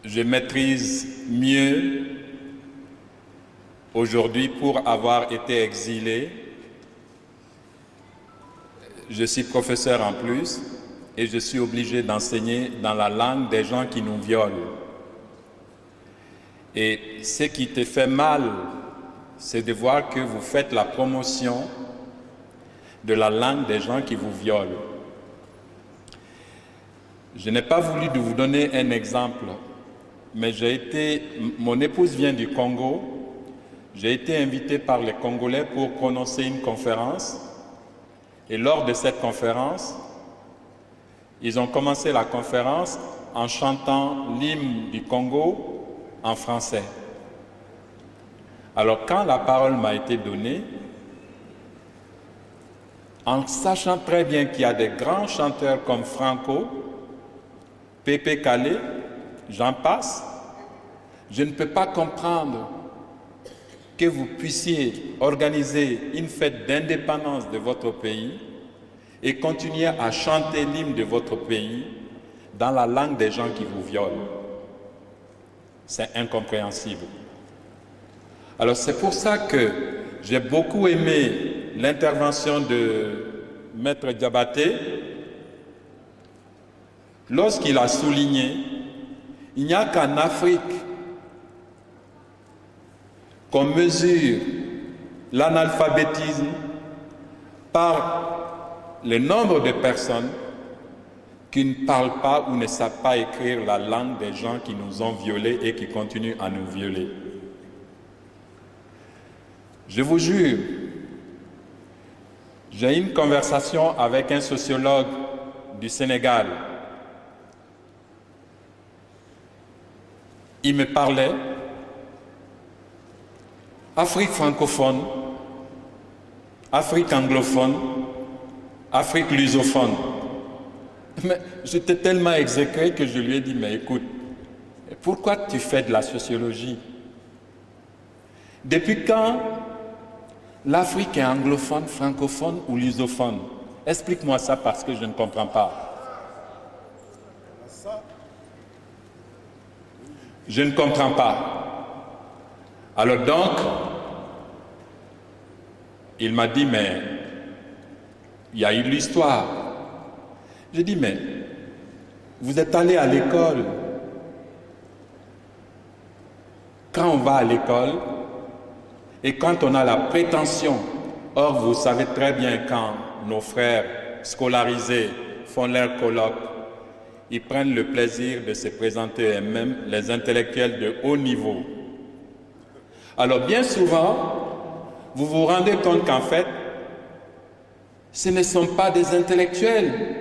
je maîtrise mieux aujourd'hui pour avoir été exilé. Je suis professeur en plus et je suis obligé d'enseigner dans la langue des gens qui nous violent. Et ce qui te fait mal, c'est de voir que vous faites la promotion de la langue des gens qui vous violent. Je n'ai pas voulu de vous donner un exemple, mais mon épouse vient du Congo, j'ai été invité par les Congolais pour prononcer une conférence, et lors de cette conférence, ils ont commencé la conférence en chantant l'hymne du Congo en français. Alors quand la parole m'a été donnée, en sachant très bien qu'il y a des grands chanteurs comme Franco, Pépé Calé, j'en passe, je ne peux pas comprendre que vous puissiez organiser une fête d'indépendance de votre pays et continuer à chanter l'hymne de votre pays dans la langue des gens qui vous violent. C'est incompréhensible. Alors c'est pour ça que j'ai beaucoup aimé l'intervention de Maître Diabaté lorsqu'il a souligné il n'y a qu'en Afrique qu'on mesure l'analphabétisme par le nombre de personnes qui ne parlent pas ou ne savent pas écrire la langue des gens qui nous ont violés et qui continuent à nous violer. Je vous jure, j'ai eu une conversation avec un sociologue du Sénégal. Il me parlait Afrique francophone, Afrique anglophone, Afrique lusophone. Mais j'étais tellement exécré que je lui ai dit, mais écoute, pourquoi tu fais de la sociologie? Depuis quand l'Afrique est anglophone, francophone ou lusophone? Explique-moi ça parce que je ne comprends pas. Je ne comprends pas. Alors donc, il m'a dit, mais il y a eu l'histoire. J'ai dit, mais vous êtes allé à l'école. Quand on va à l'école et quand on a la prétention, or vous savez très bien quand nos frères scolarisés font leur colloque, ils prennent le plaisir de se présenter eux-mêmes, les intellectuels de haut niveau. Alors bien souvent, vous vous rendez compte qu'en fait, ce ne sont pas des intellectuels.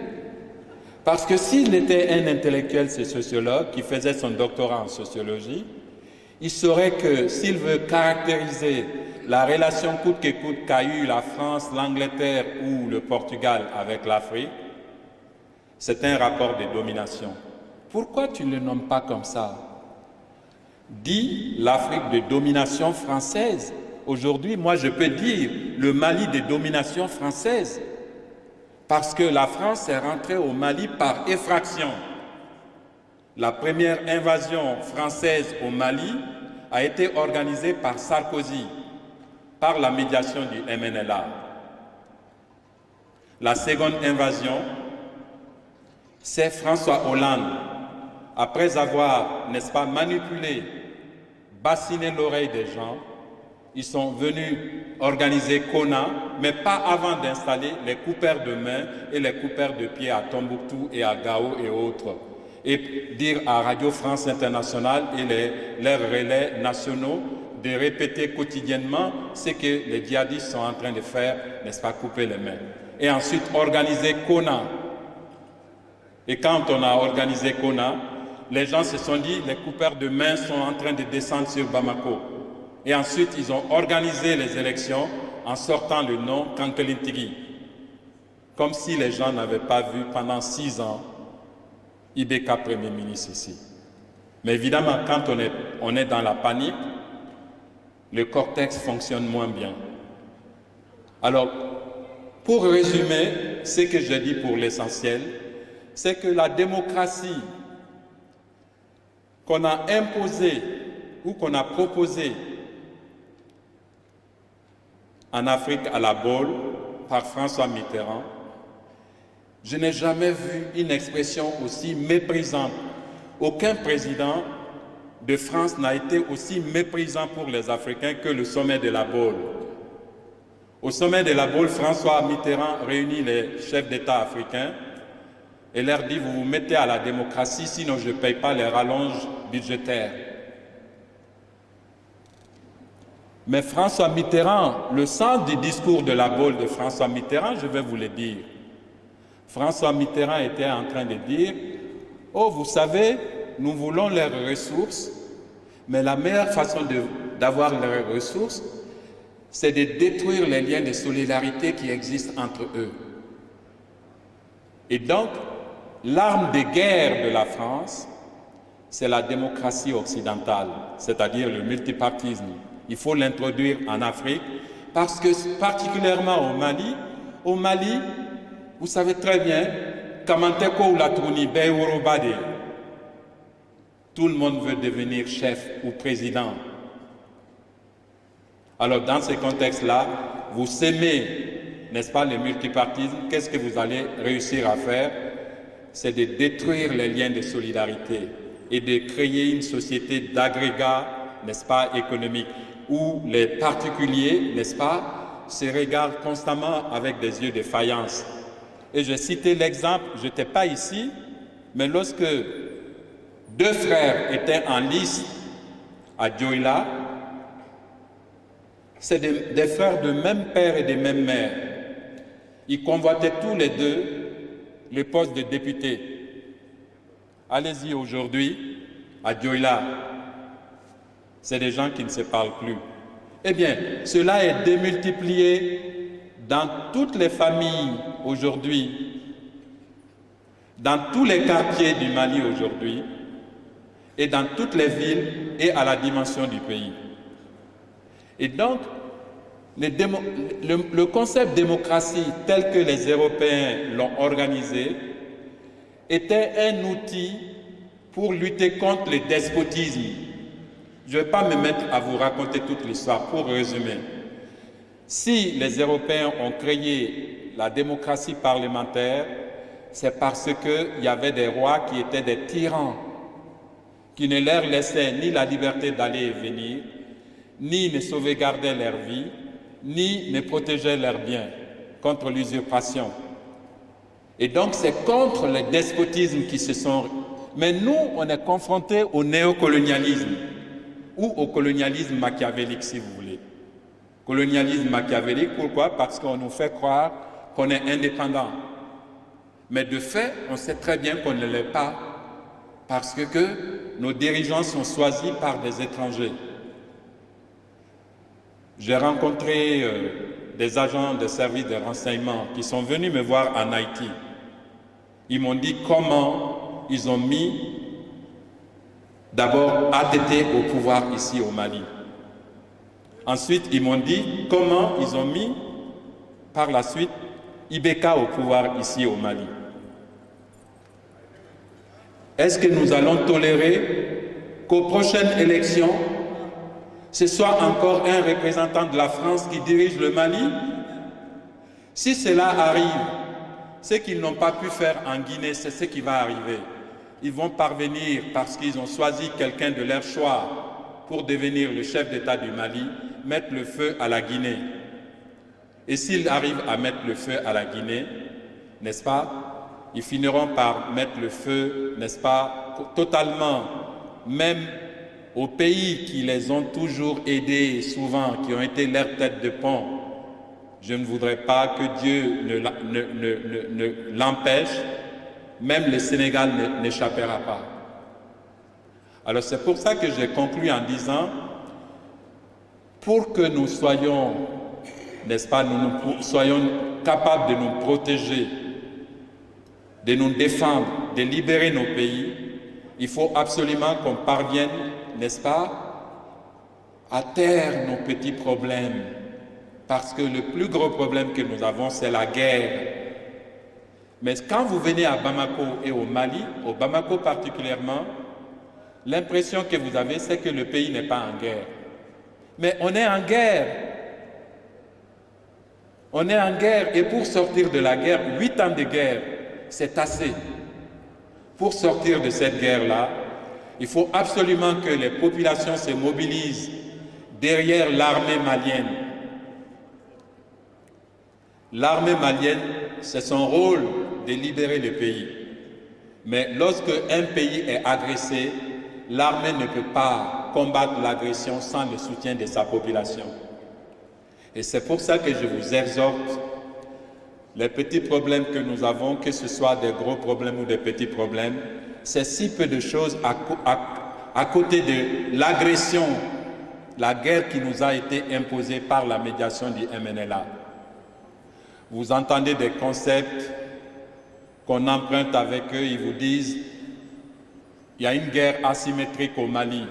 Parce que s'il était un intellectuel, ce sociologue, qui faisait son doctorat en sociologie, il saurait que s'il veut caractériser la relation coûte que coûte qu'a eu la France, l'Angleterre ou le Portugal avec l'Afrique, c'est un rapport de domination. Pourquoi tu ne le nommes pas comme ça? Dis l'Afrique de domination française. Aujourd'hui, moi je peux dire le Mali de domination française. Parce que la France est rentrée au Mali par effraction. La première invasion française au Mali a été organisée par Sarkozy, par la médiation du MNLA. La seconde invasion, c'est François Hollande, après avoir, n'est-ce pas, manipulé, bassiné l'oreille des gens, ils sont venus organiser Kona, mais pas avant d'installer les coupeurs de main et les coupeurs de pieds à Tombouctou et à Gao et autres. Et dire à Radio France Internationale et leurs relais nationaux de répéter quotidiennement ce que les djihadistes sont en train de faire, n'est-ce pas, couper les mains. Et ensuite organiser Kona. Et quand on a organisé Kona, les gens se sont dit, les coupeurs de main sont en train de descendre sur Bamako. Et ensuite, ils ont organisé les élections en sortant le nom Kankelintigi. Comme si les gens n'avaient pas vu pendant 6 ans Ibeka Premier ministre ici. Mais évidemment, quand on est dans la panique, le cortex fonctionne moins bien. Alors, pour résumer, ce que je dis pour l'essentiel, c'est que la démocratie qu'on a imposé ou qu'on a proposé en Afrique à la Baule par François Mitterrand, je n'ai jamais vu une expression aussi méprisante. Aucun président de France n'a été aussi méprisant pour les Africains que le sommet de la Baule. Au sommet de la Baule, François Mitterrand réunit les chefs d'État africains et leur dit « Vous vous mettez à la démocratie, sinon je ne paye pas les rallonges budgétaires ». Mais François Mitterrand, le sens du discours de la Baule de François Mitterrand, je vais vous le dire. François Mitterrand était en train de dire « Oh, vous savez, nous voulons leurs ressources, mais la meilleure façon d'avoir leurs ressources, c'est de détruire les liens de solidarité qui existent entre eux. » Et donc, l'arme de guerre de la France, c'est la démocratie occidentale, c'est-à-dire le multipartisme. Il faut l'introduire en Afrique, parce que particulièrement au Mali, vous savez très bien, Kamanteko ou Latouni, Beyourobade, tout le monde veut devenir chef ou président. Alors dans ce contexte-là, vous s'aimez, n'est-ce pas, le multipartisme, qu'est-ce que vous allez réussir à faire? C'est de détruire les liens de solidarité et de créer une société d'agrégat, n'est-ce pas, économique, où les particuliers, n'est-ce pas, se regardent constamment avec des yeux de faïence. Et j'ai cité l'exemple, je n'étais pas ici, mais lorsque deux frères étaient en lice à Dioïla, c'est des frères de même père et de même mère. Ils convoitaient tous les deux le poste de député. Allez-y aujourd'hui, à Dioïla, c'est des gens qui ne se parlent plus. Eh bien, cela est démultiplié dans toutes les familles aujourd'hui, dans tous les quartiers du Mali aujourd'hui, et dans toutes les villes et à la dimension du pays. Et donc, le concept démocratie tel que les Européens l'ont organisé était un outil pour lutter contre le despotisme. Je ne vais pas me mettre à vous raconter toute l'histoire pour résumer. Si les Européens ont créé la démocratie parlementaire, c'est parce qu'il y avait des rois qui étaient des tyrans, qui ne leur laissaient ni la liberté d'aller et venir, ni ne sauvegardaient leur vie, ni ne protégeaient leurs biens contre l'usurpation. Et donc c'est contre le despotisme qui se sont... Mais nous, on est confrontés au néocolonialisme, ou au colonialisme machiavélique, si vous voulez. Colonialisme machiavélique, pourquoi? Parce qu'on nous fait croire qu'on est indépendant. Mais de fait, on sait très bien qu'on ne l'est pas, parce que nos dirigeants sont choisis par des étrangers. J'ai rencontré des agents de services de renseignement qui sont venus me voir en Haïti. Ils m'ont dit comment ils ont mis d'abord ATT au pouvoir ici au Mali. Ensuite, ils m'ont dit comment ils ont mis par la suite Ibeka au pouvoir ici au Mali. Est-ce que nous allons tolérer qu'aux prochaines élections, ce soit encore un représentant de la France qui dirige le Mali? Si cela arrive, ce qu'ils n'ont pas pu faire en Guinée, c'est ce qui va arriver. Ils vont parvenir, parce qu'ils ont choisi quelqu'un de leur choix pour devenir le chef d'État du Mali, mettre le feu à la Guinée. Et s'ils arrivent à mettre le feu à la Guinée, n'est-ce pas, ils finiront par mettre le feu, n'est-ce pas, totalement, même aux pays qui les ont toujours aidés, souvent, qui ont été leur tête de pont. Je ne voudrais pas que Dieu ne l'empêche, même le Sénégal n'échappera pas. Alors c'est pour ça que j'ai conclu en disant, pour que nous soyons, n'est-ce pas, nous soyons capables de nous protéger, de nous défendre, de libérer nos pays, il faut absolument qu'on parvienne, n'est-ce pas, à taire nos petits problèmes. Parce que le plus gros problème que nous avons, c'est la guerre. Mais quand vous venez à Bamako et au Mali, au Bamako particulièrement, L'impression que vous avez, c'est que le pays n'est pas en guerre. Mais on est en guerre. On est en guerre et pour sortir de la guerre, 8 ans de guerre, c'est assez. Pour sortir de cette guerre-là, il faut absolument que les populations se mobilisent derrière l'armée malienne. L'armée malienne, c'est son rôle de libérer le pays. Mais lorsque un pays est agressé, l'armée ne peut pas combattre l'agression sans le soutien de sa population. Et c'est pour ça que je vous exhorte, les petits problèmes que nous avons, que ce soit des gros problèmes ou des petits problèmes, c'est si peu de choses à côté de l'agression, la guerre qui nous a été imposée par la médiation du MNLA. Vous entendez des concepts qu'on emprunte avec eux, ils vous disent il y a une guerre asymétrique au Mali.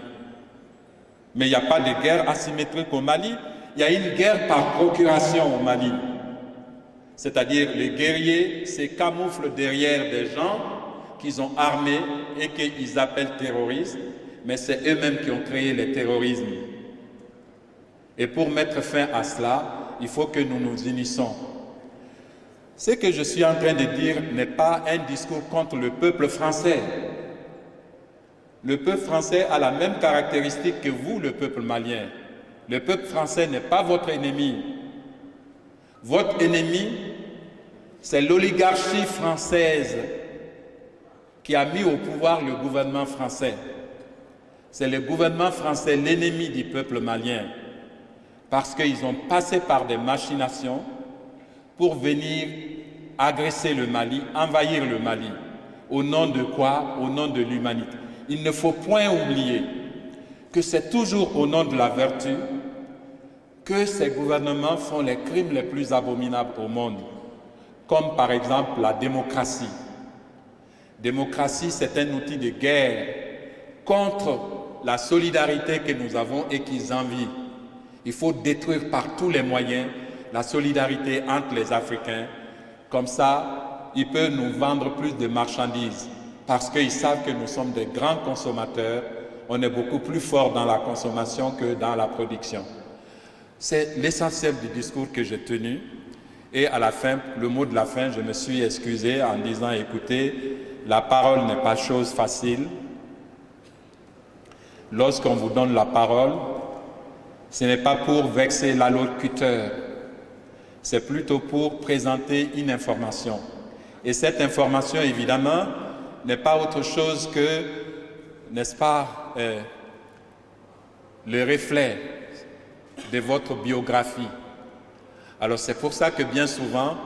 Mais il n'y a pas de guerre asymétrique au Mali, il y a une guerre par procuration au Mali. C'est-à-dire les guerriers se camouflent derrière des gens qu'ils ont armés et qu'ils appellent terroristes, mais c'est eux-mêmes qui ont créé le terrorisme. Et pour mettre fin à cela, il faut que nous nous unissons. Ce que je suis en train de dire n'est pas un discours contre le peuple français. Le peuple français a la même caractéristique que vous, le peuple malien. Le peuple français n'est pas votre ennemi. Votre ennemi, c'est l'oligarchie française qui a mis au pouvoir le gouvernement français. C'est le gouvernement français l'ennemi du peuple malien, parce qu'ils ont passé par des machinations pour venir agresser le Mali, envahir le Mali. Au nom de quoi? Au nom de l'humanité. Il ne faut point oublier que c'est toujours au nom de la vertu que ces gouvernements font les crimes les plus abominables au monde, comme par exemple la démocratie. Démocratie, c'est un outil de guerre contre la solidarité que nous avons et qu'ils envient. Il faut détruire par tous les moyens la solidarité entre les Africains. Comme ça, ils peuvent nous vendre plus de marchandises parce qu'ils savent que nous sommes des grands consommateurs. On est beaucoup plus fort dans la consommation que dans la production. C'est l'essentiel du discours que j'ai tenu. Et à la fin, le mot de la fin, je me suis excusé en disant, écoutez, la parole n'est pas chose facile. Lorsqu'on vous donne la parole, ce n'est pas pour vexer l'allocuteur, c'est plutôt pour présenter une information. Et cette information, évidemment, n'est pas autre chose que, n'est-ce pas, le reflet de votre biographie. Alors c'est pour ça que bien souvent,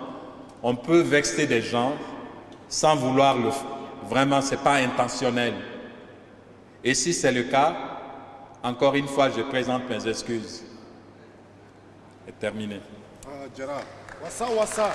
on peut vexer des gens sans vouloir le faire. Vraiment, ce n'est pas intentionnel. Et si c'est le cas, encore une fois, je présente mes excuses. Et terminé. Gérard, wassa.